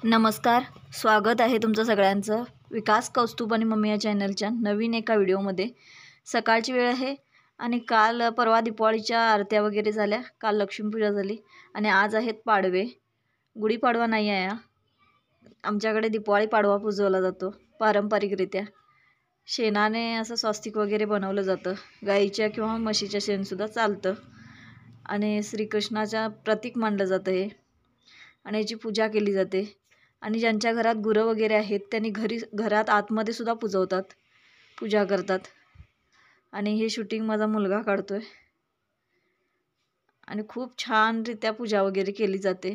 नमस्कार, स्वागत आहे तुमचं सगळ्यांचं विकास कौस्तुभ आणि मम्मी या चॅनलच्या नवीन एका व्हिडिओमध्ये। सकाळची वेळ आहे आणि काल परवा दीपावलीच्या आरत्या वगैरे झाल्या, काल लक्ष्मीपूजा झाली आणि आज आहेत पाडवे। गुढीपाडवा नाही आहे, आमच्याकडे दीपावली पाडवा पुजवला जातो पारंपरिकरित्या। शेणाने असं स्वस्तिक वगैरे बनवलं जातं, गाईच्या किंवा म्हशीच्या शेणसुद्धा चालतं आणि श्रीकृष्णाच्या प्रतीक मानलं जातं हे आणि याची पूजा केली जाते। आणि ज्यांच्या घरात गुरं वगैरे आहेत त्यांनी घरात आतमध्ये सुद्धा पूजवतात, पूजा करतात। आणि हे शूटिंग माझा मुलगा काढतोय आणि खूप छानरित्या पूजा वगैरे केली जाते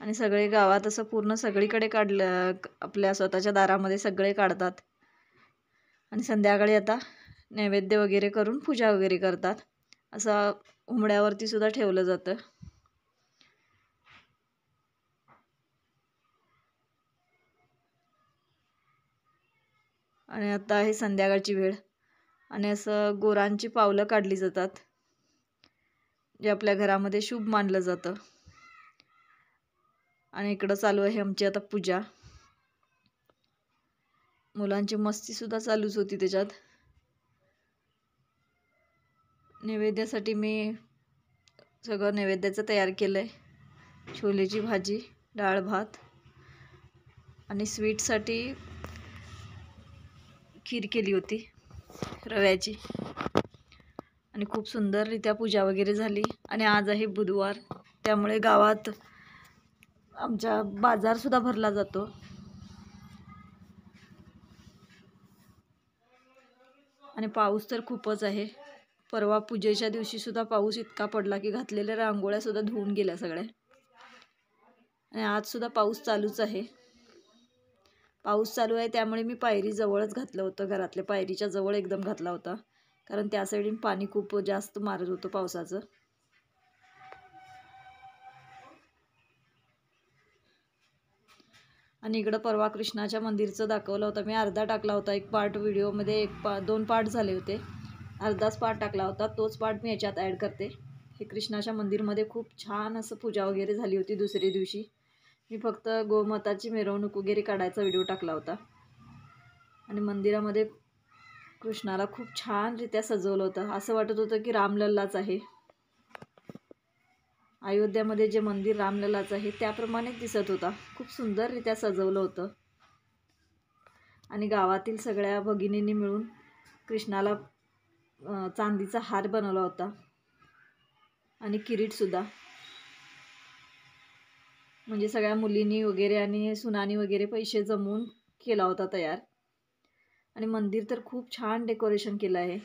आणि सगळे गावात असं पूर्ण सगळीकडे काढलं, आपल्या स्वतःच्या दारामध्ये सगळे काढतात आणि संध्याकाळी आता नैवेद्य वगैरे करून पूजा वगैरे करतात। असं उंबड्यावरती सुद्धा ठेवलं जातं। आणि आता आहे संध्याकाळची वेळ आणि असं गोरांची पावलं काढली जातात, जे आपल्या घरामध्ये शुभ मानलं जातं। आणि इकडं चालू आहे आमची आता पूजा। मुलांची मस्ती सुद्धा चालूच होती त्याच्यात। नैवेद्यासाठी मी सगळं नैवेद्याचं तयार केलंय, छोलेची भाजी, डाळ भात आणि स्वीटसाठी खीर केली होती रव्याची आणि खूप सुंदररित्या पूजा वगैरे झाली। आणि आज आहे बुधवार, त्यामुळे गावात आमच्या बाजार सुद्धा भरला जातो आणि पाऊस तर खूपच आहे। परवा पूजेच्या दिवशी सुद्धा पाऊस इतका पडला की घातलेल्या रांगोळ्या सुद्धा धुवून गेल्या सगळ्या आणि आज सुद्धा पाऊस चालूच आहे। पाऊस चालू आहे त्यामुळे मी पायरी जवळच घातलं होतं, घरातल्या पायरीच्या जवळ एकदम घातला होता, कारण त्या साईडून पाणी खूप जास्त मारत होतं पावसाचं। आणि इकडं परवा कृष्णाच्या मंदिरचं दाखवलं होतं मी, अर्धा टाकला होता, एक पार्ट व्हिडिओमध्ये, दोन पार्ट झाले होते, अर्धाच पार्ट टाकला होता, तोच पार्ट मी याच्यात ॲड करते। हे कृष्णाच्या मंदिरमध्ये खूप छान असं पूजा वगैरे झाली होती। दुसऱ्या दिवशी मी फक्त गोमाताची मिरवणूक वगैरे काढायचा व्हिडिओ टाकला होता आणि मंदिरामध्ये कृष्णाला खूप छानरित्या सजवलं होतं, असं वाटत होतं की रामलल्लाच आहे। अयोध्यामध्ये जे मंदिर रामलल्लाचं आहे त्याप्रमाणेच दिसत होता, खूप सुंदररित्या सजवलं होतं। आणि गावातील सगळ्या भगिनींनी मिळून कृष्णाला चांदीचा हार बनवला होता आणि किरीटसुद्धा, म्हणजे सगळ्या मुलींनी वगैरे आणि सुनानी वगैरे पैसे जमवून केला होता तयार। आणि मंदिर तर खूप छान डेकोरेशन केलं आहे।